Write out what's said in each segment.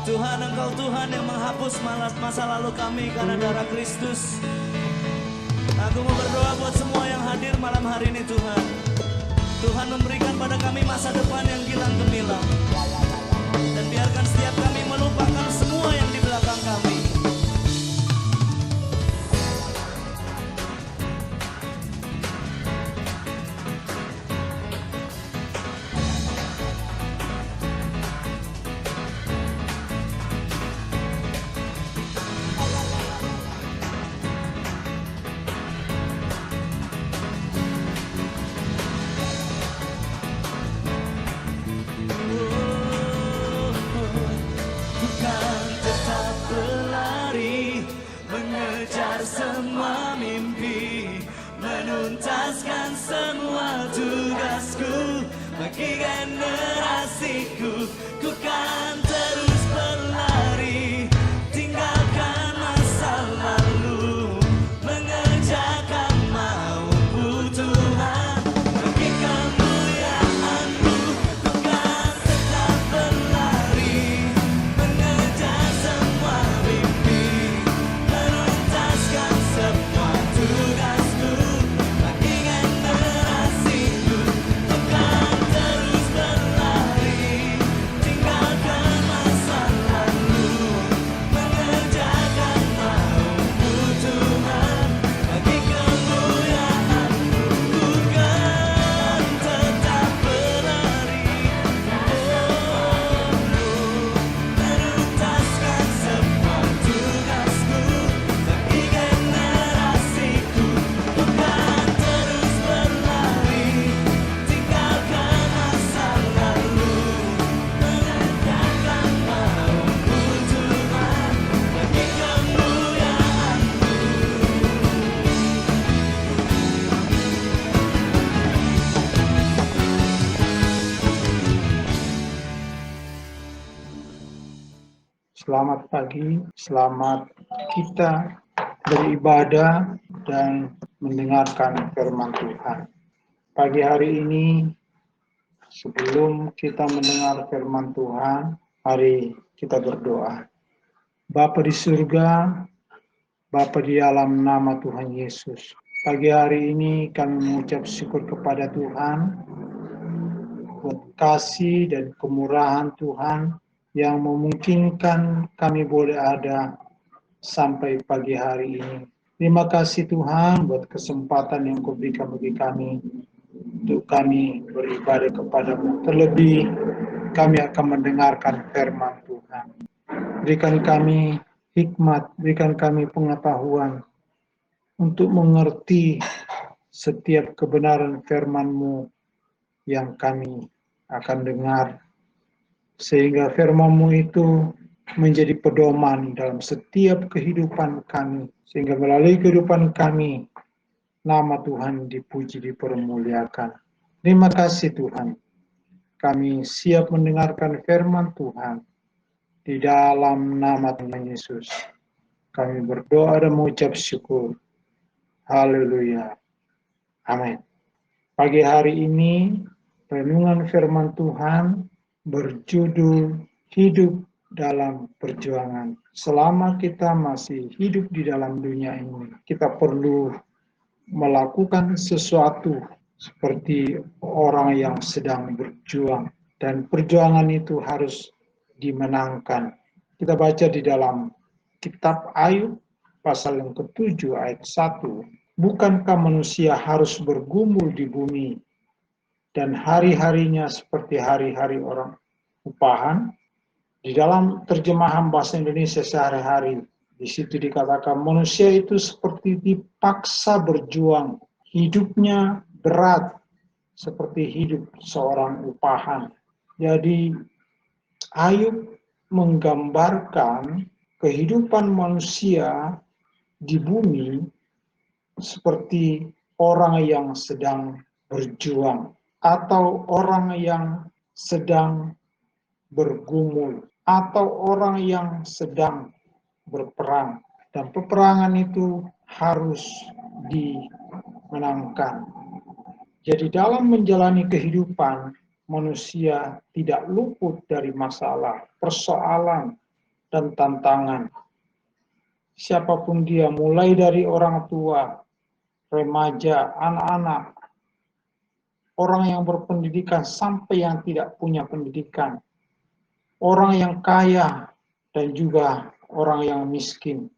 Tuhan, Engkau Tuhan yang menghapus masa lalu kami karena darah Kristus. Aku mau berdoa buat semua yang hadir malam hari ini Tuhan. Tuhan memberikan pada kami masa depan yang gilang gemilang. Dan biarkan setiap kami melupakan semua yang di belakang kami. Semua mimpi, menuntaskan semua tugasku bagi generasiku. Ku kan terus berlari, tinggalkan masa lalu, mengerjakan maumu Tuhan, bagi kemuliaan-Mu. Ku kan tetap berlari, mengejar semua mimpi, menuntaskan semua tugasku bagi generasiku. Ku kan terus berlari, tinggalkan masa lalu, mengerjakan maumu Tuhan, bagi kemuliaan-Mu. Ku kan tetap berlari, menuntaskan semua tugasku bagi generasiku. Ku kan terus berlari, tinggalkan masa lalu, mengerjakan maumu Tuhan, bagi kemuliaan-Mu. Selamat pagi, selamat kita beribadah dan mendengarkan firman Tuhan. Pagi hari ini, sebelum kita mendengar firman Tuhan, mari kita berdoa. Bapa di surga, Bapa di dalam nama Tuhan Yesus. Pagi hari ini kami mengucap syukur kepada Tuhan buat kasih dan kemurahan Tuhan yang memungkinkan kami boleh ada sampai pagi hari ini. Terima kasih Tuhan buat kesempatan yang Kau berikan bagi kami untuk kami beribadah kepada-Mu. Terlebih kami akan mendengarkan firman Tuhan. Berikan kami hikmat, berikan kami pengetahuan untuk mengerti setiap kebenaran firman-Mu yang kami akan dengar, sehingga firman-Mu itu menjadi pedoman dalam setiap kehidupan kami, sehingga melalui kehidupan kami, nama Tuhan dipuji, dipermuliakan. Terima kasih Tuhan, kami siap mendengarkan firman Tuhan. Di dalam nama Tuhan Yesus, kami berdoa dan mengucap syukur. Haleluya. Amin. Pagi hari ini, renungan firman Tuhan berjudul Hidup dalam Perjuangan. Selama kita masih hidup di dalam dunia ini, kita perlu melakukan sesuatu seperti orang yang sedang berjuang. Dan perjuangan itu harus dimenangkan. Kita baca di dalam kitab Ayub pasal yang ke-7 ayat 1. Bukankah manusia harus bergumul di bumi dan hari-harinya seperti hari-hari orang upahan? Di dalam terjemahan bahasa Indonesia sehari-hari, di situ dikatakan manusia itu seperti dipaksa berjuang, hidupnya berat seperti hidup seorang upahan. Jadi Ayub menggambarkan kehidupan manusia di bumi seperti orang yang sedang berjuang atau orang yang sedang bergumul atau orang yang sedang berperang, dan peperangan itu harus dimenangkan. Jadi dalam menjalani kehidupan, manusia tidak luput dari masalah, persoalan dan tantangan. Siapapun dia, mulai dari orang tua, remaja, anak-anak, orang yang berpendidikan sampai yang tidak punya pendidikan, orang yang kaya dan juga orang yang miskin.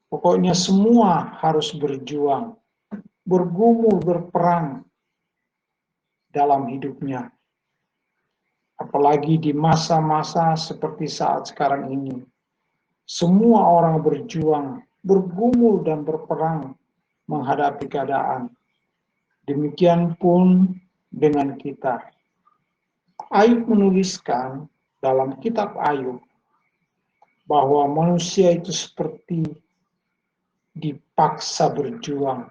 Pokoknya semua harus berjuang, bergumul, berperang dalam hidupnya. Apalagi di masa-masa seperti saat sekarang ini. Semua orang berjuang, bergumul dan berperang menghadapi keadaan. Demikian pun dengan kita. Ayub menuliskan dalam kitab Ayub bahwa manusia itu seperti dipaksa berjuang.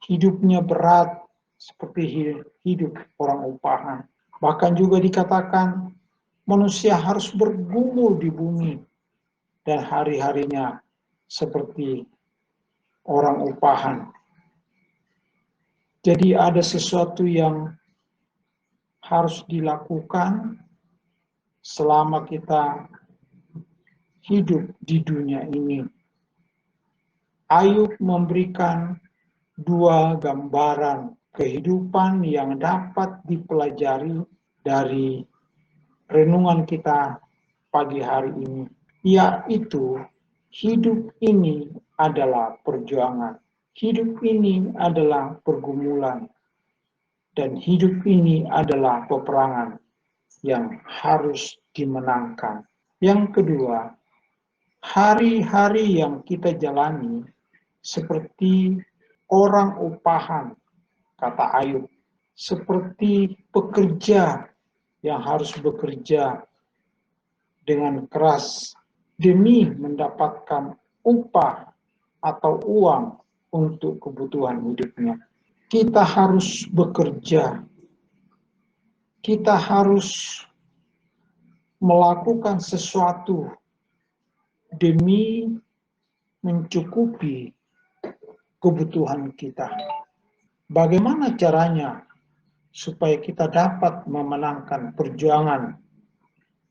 Hidupnya berat seperti hidup orang upahan. Bahkan juga dikatakan manusia harus bergumul di bumi dan hari-harinya seperti orang upahan. Jadi ada sesuatu yang harus dilakukan selama kita hidup di dunia ini. Ayub memberikan dua gambaran kehidupan yang dapat dipelajari dari renungan kita pagi hari ini, yaitu hidup ini adalah perjuangan, hidup ini adalah pergumulan, dan hidup ini adalah peperangan yang harus dimenangkan. Yang kedua, hari-hari yang kita jalani seperti orang upahan, kata Ayub, seperti pekerja yang harus bekerja dengan keras demi mendapatkan upah atau uang untuk kebutuhan hidupnya. Kita harus bekerja, kita harus melakukan sesuatu demi mencukupi kebutuhan kita. Bagaimana caranya supaya kita dapat memenangkan perjuangan,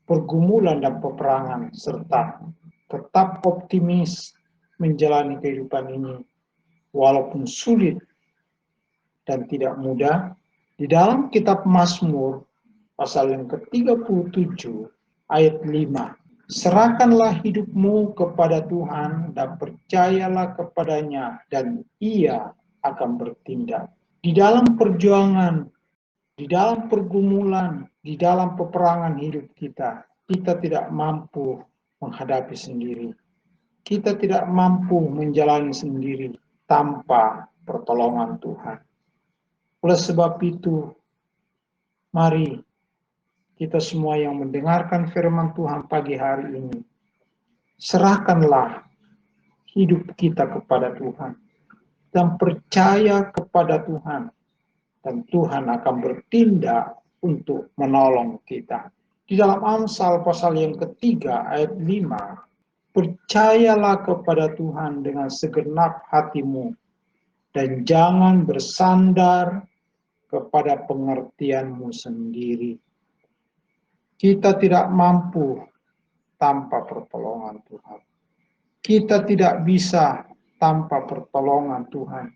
pergumulan dan peperangan, serta tetap optimis menjalani kehidupan ini walaupun sulit dan tidak mudah? Di dalam kitab Mazmur pasal yang ke-37 ayat 5, serahkanlah hidupmu kepada Tuhan dan percayalah kepadanya dan Ia akan bertindak. Di dalam perjuangan, di dalam pergumulan, di dalam peperangan hidup kita, kita tidak mampu menghadapi sendiri. Kita tidak mampu menjalani sendiri tanpa pertolongan Tuhan. Oleh sebab itu, mari kita semua yang mendengarkan firman Tuhan pagi hari ini, serahkanlah hidup kita kepada Tuhan dan percaya kepada Tuhan, dan Tuhan akan bertindak untuk menolong kita. Di dalam Amsal pasal yang ketiga ayat 5, percayalah kepada Tuhan dengan segenap hatimu dan jangan bersandar kepada pengertianmu sendiri. Kita tidak mampu tanpa pertolongan Tuhan. Kita tidak bisa tanpa pertolongan Tuhan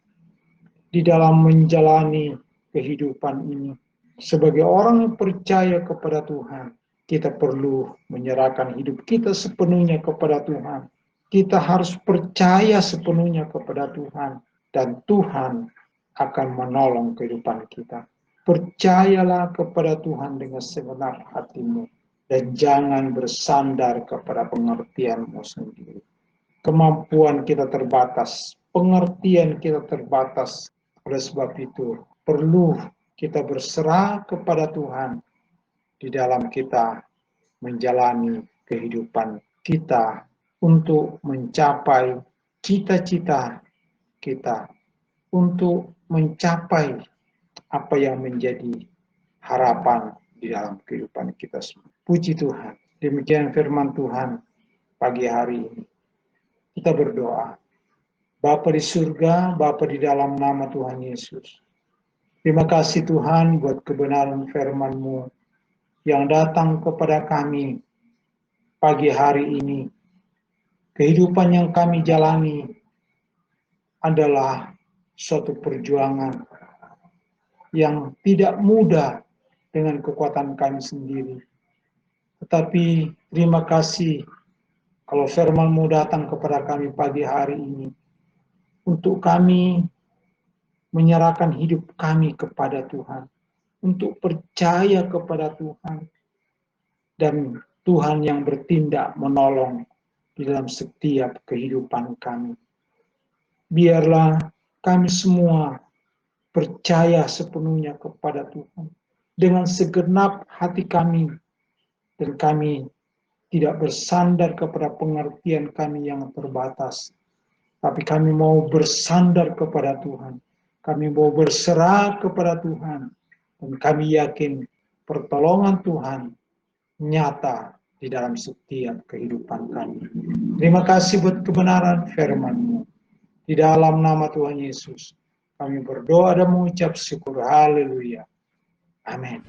di dalam menjalani kehidupan ini. Sebagai orang yang percaya kepada Tuhan, kita perlu menyerahkan hidup kita sepenuhnya kepada Tuhan. Kita harus percaya sepenuhnya kepada Tuhan, dan Tuhan akan menolong kehidupan kita. Percayalah kepada Tuhan dengan segenap hatimu dan jangan bersandar kepada pengertianmu sendiri. Kemampuan kita terbatas, pengertian kita terbatas. Oleh sebab itu, perlu kita berserah kepada Tuhan di dalam kita menjalani kehidupan kita untuk mencapai cita-cita kita, untuk mencapai apa yang menjadi harapan di dalam kehidupan kita semua. Puji Tuhan. Demikian firman Tuhan pagi hari ini. Kita berdoa. Bapa di surga, Bapa di dalam nama Tuhan Yesus. Terima kasih Tuhan buat kebenaran firman-Mu yang datang kepada kami pagi hari ini. Kehidupan yang kami jalani adalah suatu perjuangan yang tidak mudah dengan kekuatan kami sendiri. Tetapi terima kasih kalau firman-Mu datang kepada kami pagi hari ini untuk kami menyerahkan hidup kami kepada Tuhan, untuk percaya kepada Tuhan, dan Tuhan yang bertindak menolong di dalam setiap kehidupan kami. Biarlah kami semua percaya sepenuhnya kepada Tuhan dengan segenap hati kami, dan kami tidak bersandar kepada pengertian kami yang terbatas, tapi kami mau bersandar kepada Tuhan. Kami mau berserah kepada Tuhan, dan kami yakin pertolongan Tuhan nyata di dalam setiap kehidupan kami. Terima kasih buat kebenaran firman-Mu. Di dalam nama Tuhan Yesus, kami berdoa dan mengucap syukur. Haleluya. Amin.